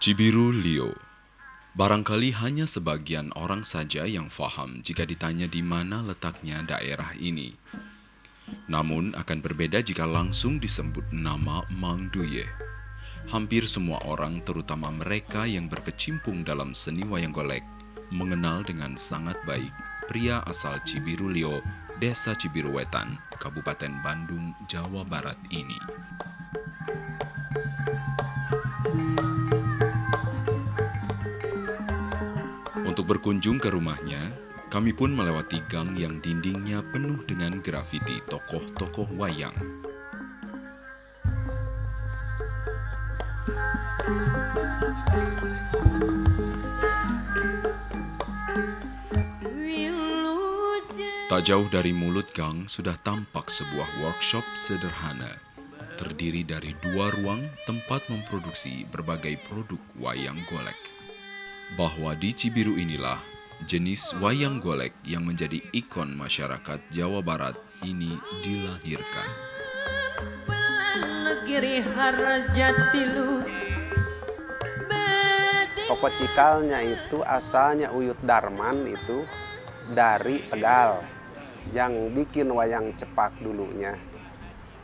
Cibiru Lio. Barangkali hanya sebagian orang saja yang faham jika ditanya di mana letaknya daerah ini. Namun akan berbeda jika langsung disebut nama Mang Duye. Hampir semua orang, terutama mereka yang berkecimpung dalam seni wayang golek, mengenal dengan sangat baik pria asal Cibiru Lio, Desa Cibiru Wetan, Kabupaten Bandung, Jawa Barat ini. Untuk berkunjung ke rumahnya, kami pun melewati gang yang dindingnya penuh dengan grafiti tokoh-tokoh wayang. Tak jauh dari mulut gang sudah tampak sebuah workshop sederhana, terdiri dari 2 ruang tempat memproduksi berbagai produk wayang golek. Bahwa di Cibiru inilah jenis wayang golek yang menjadi ikon masyarakat Jawa Barat ini dilahirkan. Tokoh cikalnya itu asalnya Uyut Darman itu dari Tegal. Yang bikin wayang cepak dulunya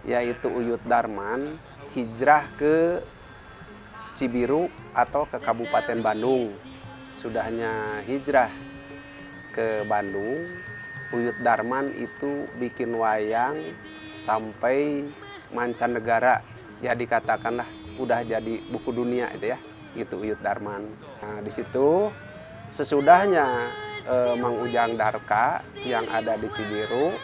yaitu Uyut Darman hijrah ke Cibiru atau ke Kabupaten Bandung. Sudahnya hijrah ke Bandung, Uyut Darman itu bikin wayang sampai mancanegara. Ya dikatakanlah udah jadi buku dunia itu ya, gitu Uyut Darman. Nah, di situ sesudahnya Mang Ujang Darka yang ada di Cibiru,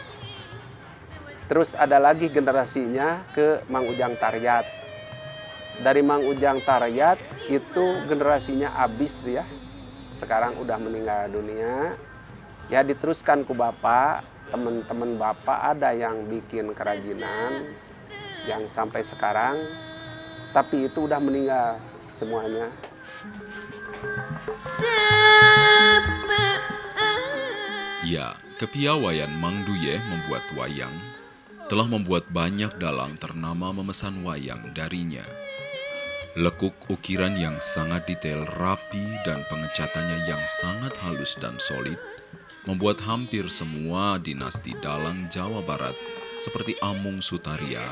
terus ada lagi generasinya ke Mang Ujang Taryat. Dari Mang Ujang Taryat itu generasinya habis ya. Sekarang udah meninggal dunia. Ya diteruskan ku bapak, teman-teman bapak ada yang bikin kerajinan yang sampai sekarang, tapi itu udah meninggal semuanya. Ya, kepiawaian Mang Duye membuat wayang telah membuat banyak dalang ternama memesan wayang darinya. Lekuk ukiran yang sangat detail, rapi, dan pengecatannya yang sangat halus dan solid membuat hampir semua dinasti dalang Jawa Barat seperti Amung Sutaria,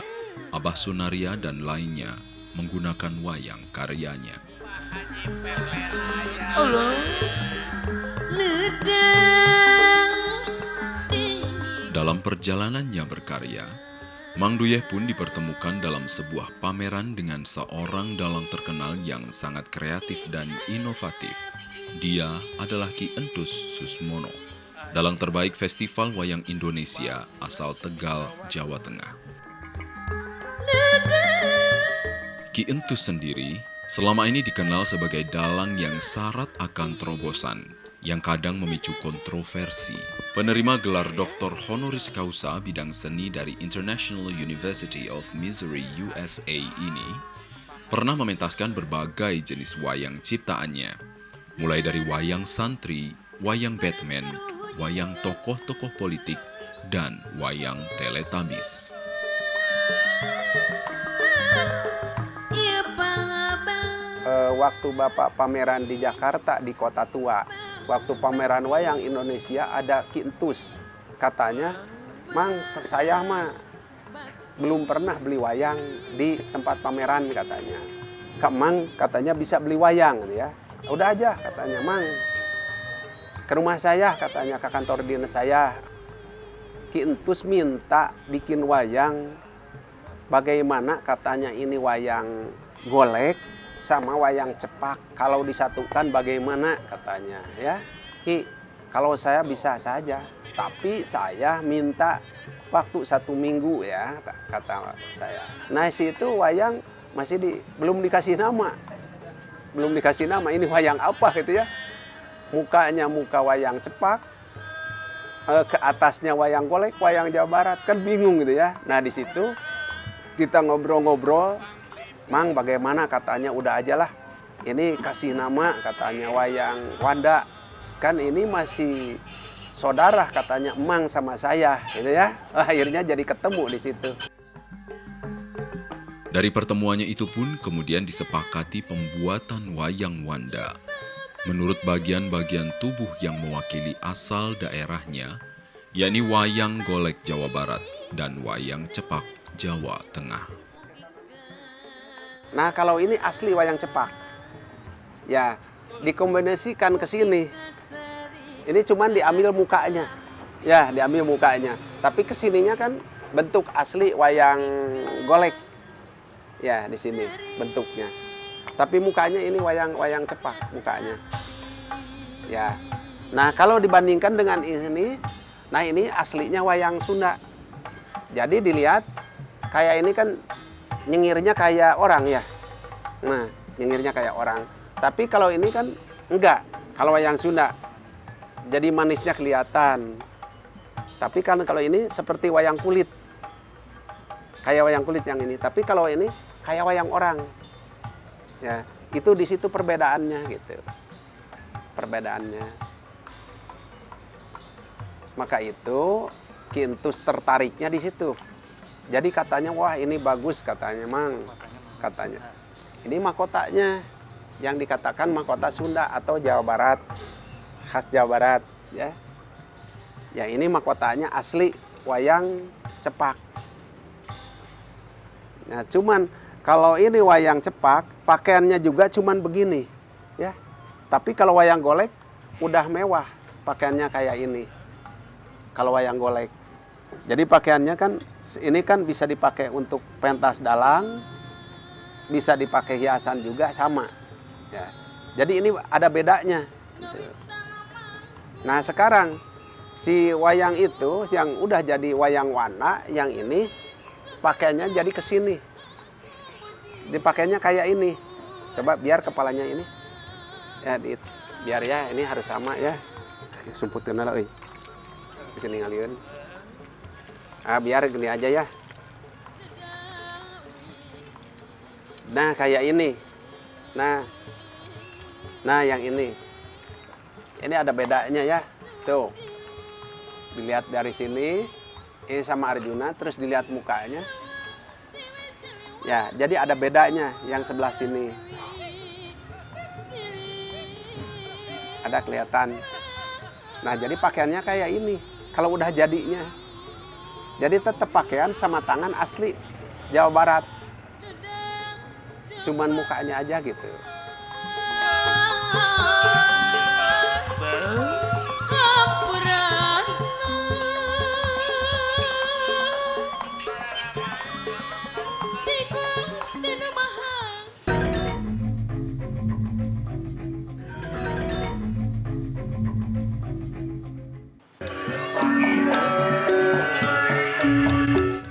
Abah Sunaria, dan lainnya menggunakan wayang karyanya. Dalam perjalanannya berkarya, Mang Duye pun dipertemukan dalam sebuah pameran dengan seorang dalang terkenal yang sangat kreatif dan inovatif. Dia adalah Ki Entus Susmono, dalang terbaik Festival Wayang Indonesia asal Tegal, Jawa Tengah. Ki Entus sendiri selama ini dikenal sebagai dalang yang syarat akan terobosan, yang kadang memicu kontroversi. Penerima gelar Dr. Honoris Causa bidang seni dari International University of Missouri, USA ini pernah mementaskan berbagai jenis wayang ciptaannya, mulai dari wayang santri, wayang Batman, wayang tokoh-tokoh politik, dan wayang Teletubbies. Waktu Bapak pameran di Jakarta di Kota Tua, waktu pameran wayang Indonesia ada Ki Entus. Katanya, Mang, saya mah belum pernah beli wayang di tempat pameran katanya. Kak Mang katanya bisa beli wayang ya. Udah aja katanya, Mang. Ke rumah saya katanya, ke kantor dinas saya. Ki Entus minta bikin wayang. Bagaimana katanya ini wayang golek sama wayang cepak, kalau disatukan bagaimana katanya ya. Ki, kalau saya bisa saja, tapi saya minta waktu 1 minggu ya, kata saya. Nah situ wayang masih belum dikasih nama, ini wayang apa gitu ya. Mukanya muka wayang cepak, ke atasnya wayang golek, wayang Jawa Barat, kan bingung gitu ya. Nah di situ kita ngobrol-ngobrol, Mang bagaimana, katanya udah aja lah. Ini kasih nama katanya wayang Wanda. Kan ini masih saudara katanya emang sama saya gitu ya. Akhirnya jadi ketemu di situ. Dari pertemuannya itu pun kemudian disepakati pembuatan wayang Wanda. Menurut bagian-bagian tubuh yang mewakili asal daerahnya, yakni wayang golek Jawa Barat dan wayang cepak Jawa Tengah. Nah kalau ini asli wayang cepak, ya dikombinasikan ke sini. Ini cuman diambil mukanya, ya diambil mukanya. Tapi kesininya kan bentuk asli wayang golek, ya di sini bentuknya. Tapi mukanya ini wayang cepak mukanya, ya. Nah kalau dibandingkan dengan ini, nah ini aslinya wayang Sunda. Jadi dilihat kayak ini kan nyengirnya kayak orang ya. Nah, nyengirnya kayak orang. Tapi kalau ini kan enggak. Kalau wayang Sunda jadi manisnya kelihatan. Tapi kan kalau ini seperti wayang kulit. Kayak wayang kulit yang ini. Tapi kalau ini kayak wayang orang. Ya, itu di situ perbedaannya gitu. Perbedaannya. Maka itu Ki Entus tertariknya di situ. Jadi katanya, wah ini bagus katanya, Mang. Katanya, ini mahkotanya yang dikatakan mahkota Sunda atau Jawa Barat, khas Jawa Barat, ya. Ya ini mahkotanya asli wayang cepak. Nah, cuman kalau ini wayang cepak, pakaiannya juga cuman begini, ya. Tapi kalau wayang golek udah mewah, pakaiannya kayak ini. Kalau wayang golek. Jadi pakaiannya kan ini kan bisa dipakai untuk pentas dalang, bisa dipakai hiasan juga sama. Ya. Jadi ini ada bedanya. Nah sekarang si wayang itu yang udah jadi wayang Wanda, yang ini pakaiannya jadi ke sini. Dipakainya kayak ini. Coba biar kepalanya ini. Ya biar ya ini harus sama ya. Sumputin lah euy. Bisa ninggalin. Biar gini aja ya. Nah kayak ini. Nah yang ini. Ini ada bedanya ya. Tuh. Dilihat dari sini. Ini sama Arjuna. Terus dilihat mukanya. Ya jadi ada bedanya yang sebelah sini. Ada kelihatan. Nah jadi pakaiannya kayak ini. Kalau udah jadinya. Jadi tetap pakaian sama tangan asli Jawa Barat. Cuman mukanya aja gitu.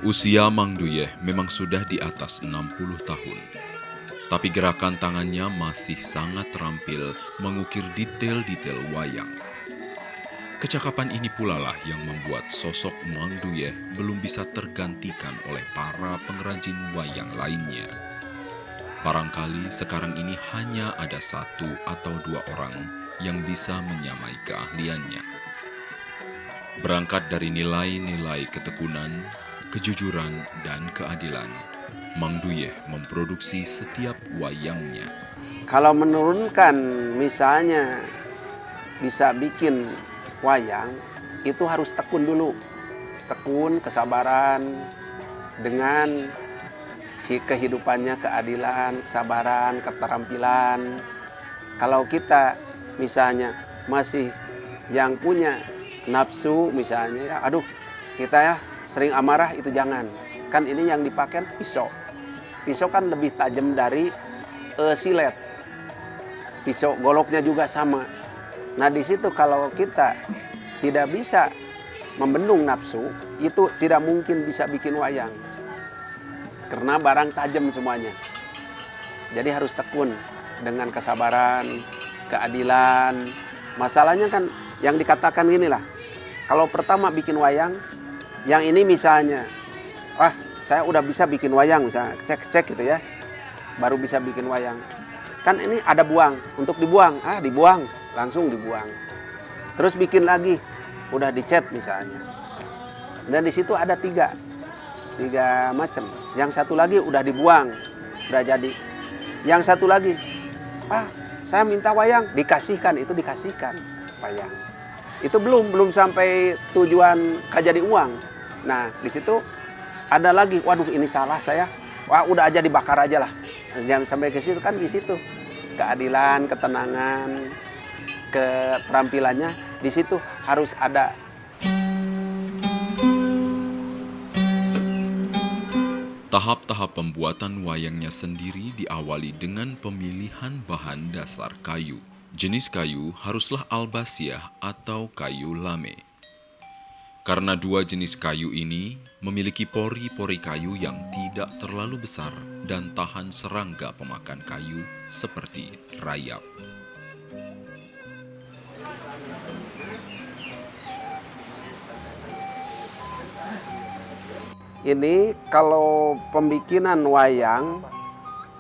Usia Mang Duyeh memang sudah di atas 60 tahun. Tapi gerakan tangannya masih sangat terampil mengukir detail-detail wayang. Kecakapan ini pula lah yang membuat sosok Mang Duyeh belum bisa tergantikan oleh para pengrajin wayang lainnya. Barangkali sekarang ini hanya ada 1 atau 2 orang yang bisa menyamai keahliannya. Berangkat dari nilai-nilai ketekunan, kejujuran, dan keadilan, Mang Duyeh memproduksi setiap wayangnya. Kalau menurunkan misalnya bisa bikin wayang, itu harus tekun dulu. Tekun, kesabaran, dengan kehidupannya, keadilan, kesabaran, keterampilan. Kalau kita misalnya masih yang punya nafsu misalnya, ya, aduh kita ya sering amarah, itu jangan. Kan ini yang dipakai pisau. Pisau kan lebih tajam dari silet. Pisau goloknya juga sama. Nah di situ kalau kita tidak bisa membendung nafsu, itu tidak mungkin bisa bikin wayang. Karena barang tajam semuanya. Jadi harus tekun dengan kesabaran, keadilan. Masalahnya kan yang dikatakan gini lah. Kalau pertama bikin wayang, yang ini misalnya, wah saya udah bisa bikin wayang misalnya, cek gitu ya. baru bisa bikin wayang. Kan ini ada buang, untuk dibuang, dibuang, langsung dibuang. Terus bikin lagi, udah dicat misalnya. Dan di situ ada tiga macam. Yang satu lagi udah dibuang, udah jadi. Yang satu lagi, saya minta wayang, dikasihkan, itu dikasihkan wayang. Itu belum sampai tujuan jadi uang. Nah, di situ ada lagi, waduh ini salah saya, udah aja dibakar aja lah. Jangan sampai ke situ, kan di situ keadilan, ketenangan, keterampilannya di situ harus ada. Tahap-tahap pembuatan wayangnya sendiri diawali dengan pemilihan bahan dasar kayu. Jenis kayu haruslah albasiah atau kayu lame. Karena dua jenis kayu ini memiliki pori-pori kayu yang tidak terlalu besar dan tahan serangga pemakan kayu seperti rayap. Ini kalau pembikinan wayang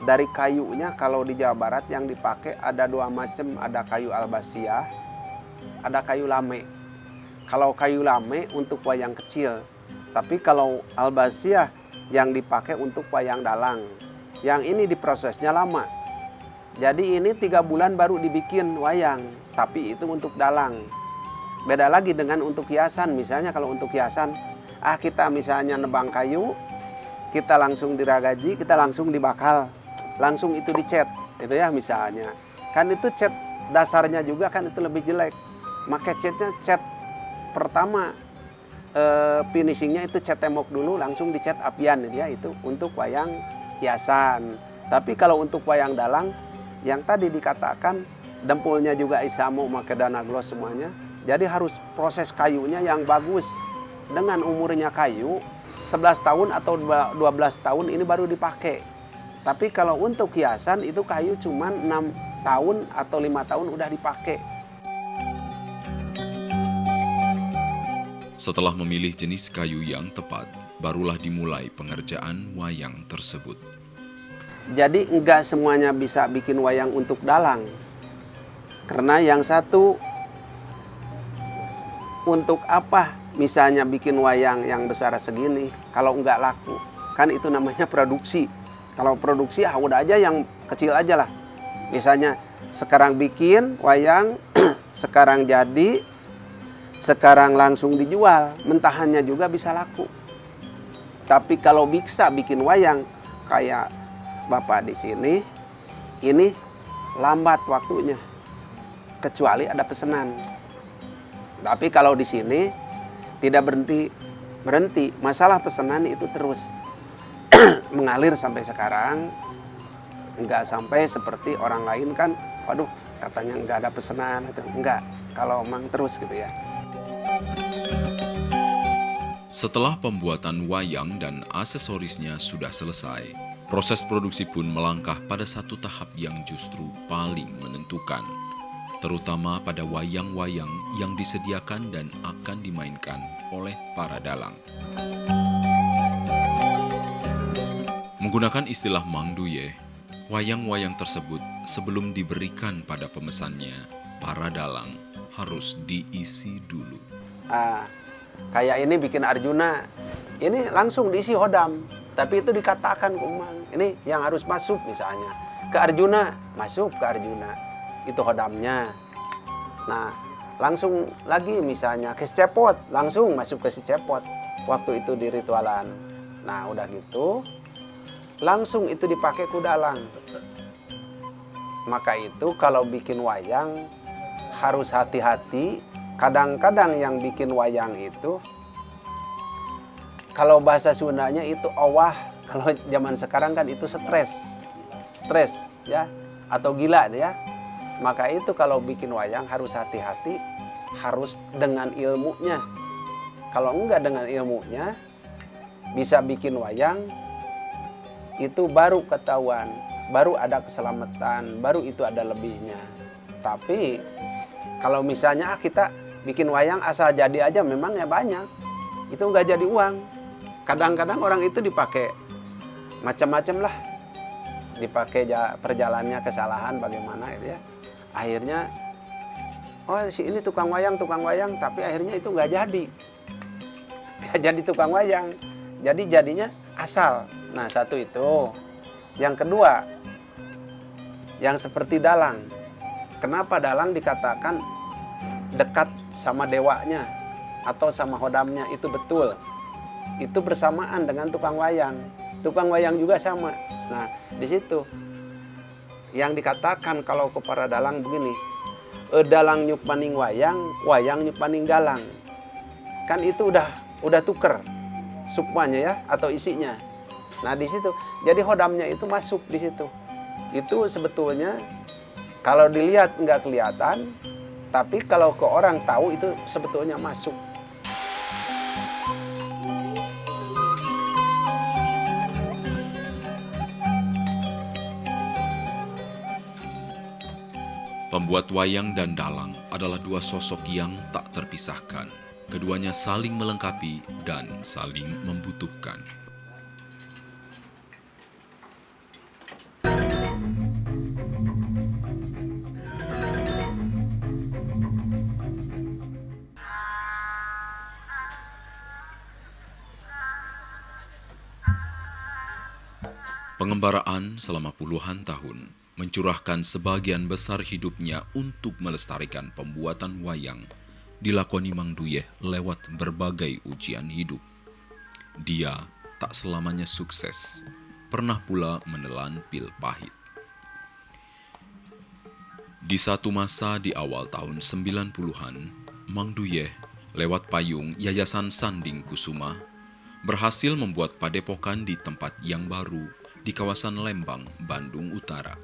dari kayunya, kalau di Jawa Barat yang dipakai ada dua macam, ada kayu albasiah, ada kayu lame. Kalau kayu lame untuk wayang kecil, tapi kalau albasiah yang dipakai untuk wayang dalang. Yang ini diprosesnya lama. Jadi ini 3 bulan baru dibikin wayang, tapi itu untuk dalang. Beda lagi dengan untuk hiasan. Misalnya kalau untuk hiasan, kita misalnya nebang kayu, kita langsung diragaji, kita langsung dibakal, langsung itu dicat, itu ya misalnya. Kan itu cat dasarnya juga kan itu lebih jelek. Maka catnya cat pertama, finishingnya itu cat tembok dulu, langsung dicat apian ya, itu untuk wayang hiasan. Tapi kalau untuk wayang dalang, yang tadi dikatakan dempulnya juga isamo, make dana gloss semuanya. Jadi harus proses kayunya yang bagus. Dengan umurnya kayu 11 tahun atau 12 tahun ini baru dipakai. Tapi kalau untuk hiasan itu kayu cuma 6 tahun atau 5 tahun udah dipakai. Setelah memilih jenis kayu yang tepat, barulah dimulai pengerjaan wayang tersebut. Jadi enggak semuanya bisa bikin wayang untuk dalang. Karena yang satu, untuk apa misalnya bikin wayang yang besar segini kalau enggak laku? Kan itu namanya produksi. Kalau produksi udah aja yang kecil aja lah. Misalnya sekarang bikin wayang, sekarang jadi, sekarang langsung dijual, mentahannya juga bisa laku. Tapi kalau bisa bikin wayang kayak Bapak di sini, ini lambat waktunya. Kecuali ada pesanan. Tapi kalau di sini tidak berhenti. Masalah pesanan itu terus mengalir sampai sekarang. Enggak sampai seperti orang lain kan, waduh katanya enggak ada pesanan. Enggak, kalau memang terus gitu ya. Setelah pembuatan wayang dan aksesorisnya sudah selesai, proses produksi pun melangkah pada satu tahap yang justru paling menentukan, terutama pada wayang-wayang yang disediakan dan akan dimainkan oleh para dalang. Menggunakan istilah Mang Duye, wayang-wayang tersebut sebelum diberikan pada pemesannya, para dalang harus diisi dulu. Kayak ini bikin Arjuna, ini langsung diisi hodam. Tapi itu dikatakan kumang, ini yang harus masuk misalnya. Ke Arjuna, masuk ke Arjuna. Itu hodamnya. Nah, langsung lagi misalnya ke si Cepot, langsung masuk ke si Cepot. Waktu itu di ritualan. Nah, udah gitu, langsung itu dipakai ku dalang. Maka itu kalau bikin wayang harus hati-hati. Kadang-kadang yang bikin wayang itu, kalau bahasa Sundanya itu owah, kalau zaman sekarang kan itu stres ya, atau gila ya. Maka itu kalau bikin wayang harus hati-hati, harus dengan ilmunya. Kalau enggak dengan ilmunya, bisa bikin wayang, itu baru ketahuan, baru ada keselamatan, baru itu ada lebihnya. Tapi kalau misalnya kita bikin wayang asal jadi aja, memang ya banyak, itu enggak jadi uang. Kadang-kadang orang itu dipakai macam-macam lah. dipakai perjalanannya kesalahan bagaimana gitu ya. Akhirnya oh si ini tukang wayang, tapi akhirnya itu nggak jadi. Nggak jadi tukang wayang. Jadi jadinya asal. Nah, satu itu. Yang kedua, yang seperti dalang. Kenapa dalang dikatakan dekat sama dewanya atau sama hodamnya? Itu betul. Itu bersamaan dengan tukang wayang. Tukang wayang juga sama. Nah, di situ yang dikatakan kalau kepada dalang begini, dalang nyuk maning wayang, wayang nyuk maning dalang. Kan itu udah tuker sukmanya ya atau isinya. Nah, di situ. Jadi hodamnya itu masuk di situ. Itu sebetulnya kalau dilihat nggak kelihatan, tapi kalau ke orang tahu itu sebetulnya masuk. Pembuat wayang dan dalang adalah dua sosok yang tak terpisahkan. Keduanya saling melengkapi dan saling membutuhkan. Pengembaraan selama puluhan tahun mencurahkan sebagian besar hidupnya untuk melestarikan pembuatan wayang dilakoni Mang Duyeh lewat berbagai ujian hidup. Dia tak selamanya sukses, pernah pula menelan pil pahit. Di satu masa di awal tahun 90-an, Mang Duyeh lewat payung Yayasan Sanding Kusuma berhasil membuat padepokan di tempat yang baru di kawasan Lembang, Bandung Utara.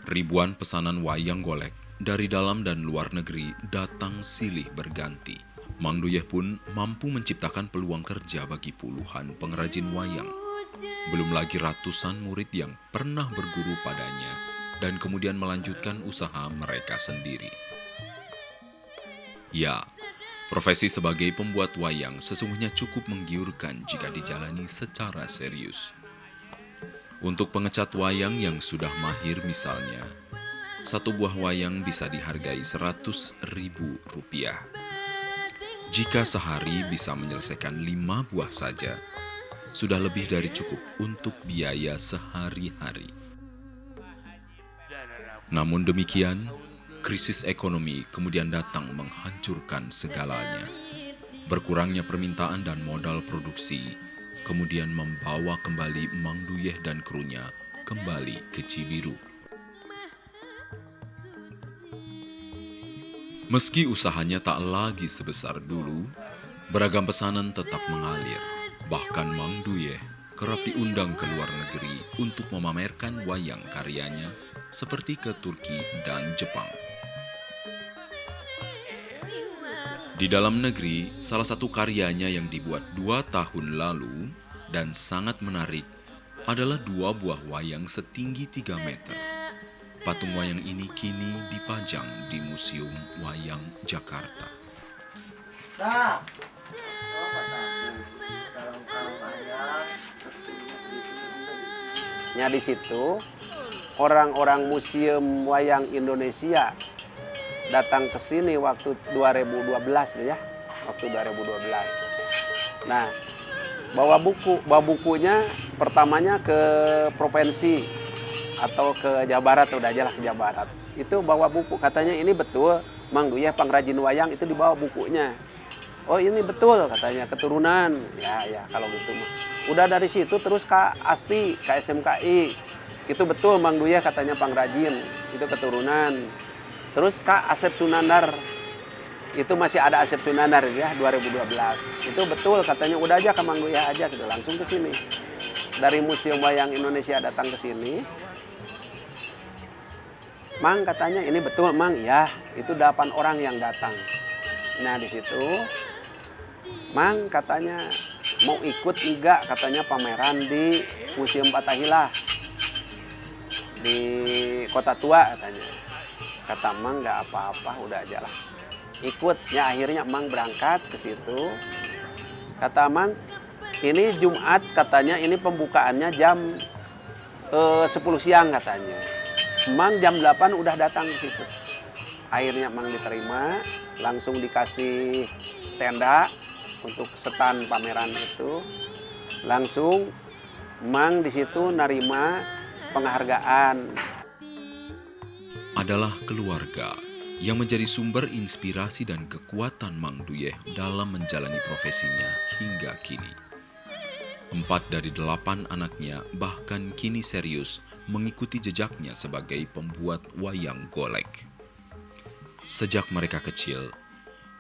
Ribuan pesanan wayang golek dari dalam dan luar negeri datang silih berganti. Mang Duyeh pun mampu menciptakan peluang kerja bagi puluhan pengrajin wayang. Belum lagi ratusan murid yang pernah berguru padanya dan kemudian melanjutkan usaha mereka sendiri. Ya, profesi sebagai pembuat wayang sesungguhnya cukup menggiurkan jika dijalani secara serius. Untuk pengecat wayang yang sudah mahir misalnya, satu buah wayang bisa dihargai Rp100.000. Jika sehari bisa menyelesaikan 5 buah saja, sudah lebih dari cukup untuk biaya sehari-hari. Namun demikian, krisis ekonomi kemudian datang menghancurkan segalanya. Berkurangnya permintaan dan modal produksi kemudian membawa kembali Mang Duyeh dan krunya kembali ke Cibiru. Meski usahanya tak lagi sebesar dulu, beragam pesanan tetap mengalir. Bahkan Mang Duyeh kerap diundang ke luar negeri untuk memamerkan wayang karyanya seperti ke Turki dan Jepang. Di dalam negeri, salah satu karyanya yang dibuat 2 tahun lalu dan sangat menarik adalah 2 buah wayang setinggi 3 meter. Patung wayang ini kini dipajang di Museum Wayang Jakarta. Ya, di situ orang-orang Museum Wayang Indonesia datang ke sini waktu 2012 ya, waktu 2012. Nah, bawa bukunya pertamanya ke provinsi atau ke Jawa Barat, udah aja lah ke Jawa Barat. Itu bawa buku, katanya ini betul Mang Duyeh pengrajin wayang, itu dibawa bukunya. Oh ini betul katanya, keturunan. Ya kalau gitu mah. Udah dari situ terus ke ASTI, ke SMKI. Itu betul Mang Duyeh katanya pengrajin, itu keturunan. Terus Kak Asep Sunandar, itu masih ada Asep Sunandar ya 2012. Itu betul katanya, udah aja ke Mang Duyeh aja gitu, langsung ke sini. Dari Museum Wayang Indonesia datang ke sini. Mang katanya ini betul Mang, ya itu 8 orang yang datang. Nah di situ Mang katanya mau ikut enggak katanya pameran di Museum Fathahillah di Kota Tua katanya. Kata Mang nggak apa-apa, udah aja lah. Ikut, ya akhirnya Mang berangkat ke situ. Kata Mang, ini Jumat katanya ini pembukaannya jam 10 siang katanya. Mang jam 8 udah datang ke situ. Akhirnya Mang diterima, langsung dikasih tenda untuk setan pameran itu. Langsung Mang di situ nerima penghargaan. Adalah keluarga yang menjadi sumber inspirasi dan kekuatan Mang Duyeh dalam menjalani profesinya hingga kini. 4 dari 8 anaknya bahkan kini serius mengikuti jejaknya sebagai pembuat wayang golek. Sejak mereka kecil,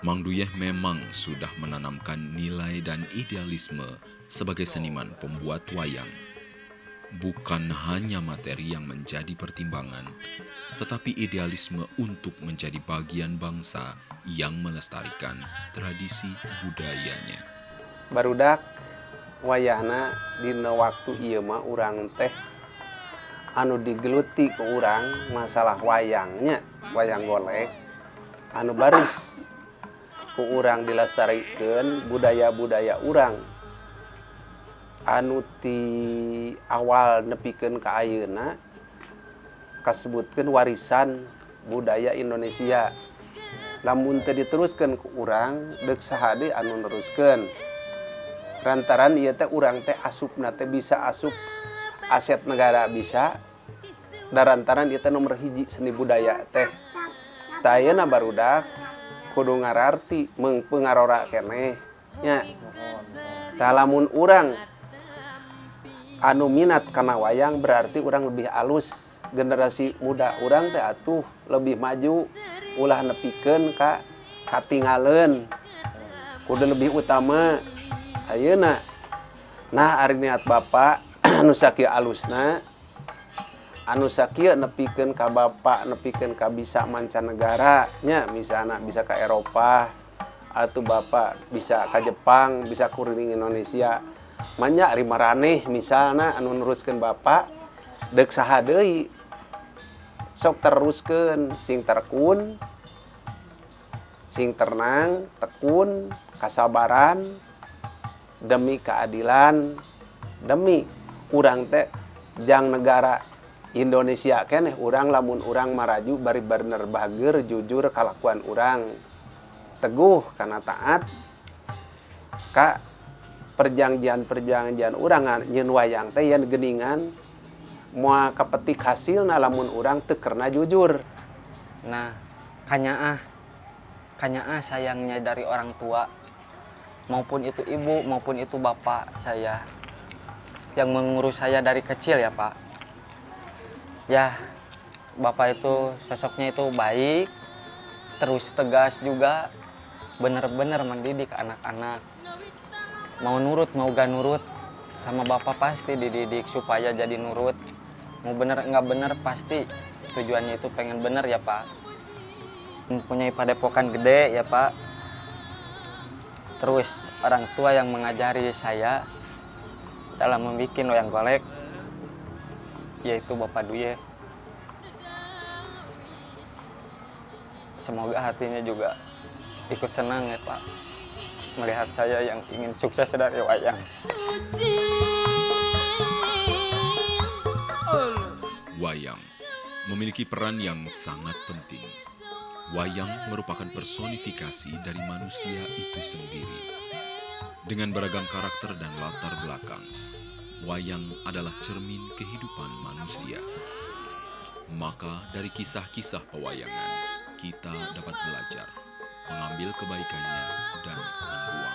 Mang Duyeh memang sudah menanamkan nilai dan idealisme sebagai seniman pembuat wayang. Bukan hanya materi yang menjadi pertimbangan, tetapi idealisme untuk menjadi bagian bangsa yang melestarikan tradisi budayanya. Barudak wayahna dina waktu ieu mah urang teh anu digeluti ke urang masalah wayangnya, wayang golek anu baris ku urang dilestarikeun budaya-budaya urang anu ti awal nepikeun ka ayeuna kasebutkeun warisan budaya Indonesia. Lamun teu diteruskeun ku urang deuk saha deui anu neruskeun. Lantaran ieu teh urang teh asupna teh bisa asup aset negara bisa. Darantaran ieu teh nomor hiji seni budaya teh. Tah ayeuna barudak kudu ngararti meungpengarora keneh nya. Tah lamun urang anu minat kana wayang berarti urang lebih alus. Generasi muda urang teh atuh lebih maju ulah nepikeun ka katingaleun. Kudu lebih utama ayeuna. Nah ari niat Bapak anu sakieu alusna anu sakieu nepikeun ka Bapak nepikeun ka bisa mancanegara nya misalna bisa ka Eropa atuh Bapak bisa ka Jepang bisa kuring Indonesia manya ari maraneh misalna anu neruskeun Bapak deuk saha deui sok teruskeun sing terkun sing tenang tekun kasabaran demi keadilan demi urang teh jang negara Indonesia keneh urang lamun urang maraju bari bener bager jujur kalakuan urang teguh kana taat ka perjanjian urang nyeun wayang teh yen geuningan moal kapetik hasilna lamun urang teu kerna jujur. Nah, kanyaah sayangnya dari orang tua maupun itu ibu maupun itu bapak saya yang mengurus saya dari kecil ya Pak. Ya, bapak itu sosoknya itu baik, terus tegas juga, bener-bener mendidik anak-anak. Mau nurut mau gak nurut sama bapak pasti dididik supaya jadi nurut. Mau bener nggak bener pasti tujuannya itu pengen bener ya Pak. Mempunyai padepokan gede ya Pak. Terus orang tua yang mengajari saya dalam membuat wayang golek yaitu Bapak Duyeh. Semoga hatinya juga ikut senang ya Pak melihat saya yang ingin sukses dari wayang. Wayang memiliki peran yang sangat penting. Wayang merupakan personifikasi dari manusia itu sendiri. Dengan beragam karakter dan latar belakang, wayang adalah cermin kehidupan manusia. Maka dari kisah-kisah pewayangan, kita dapat belajar, mengambil kebaikannya dan membuang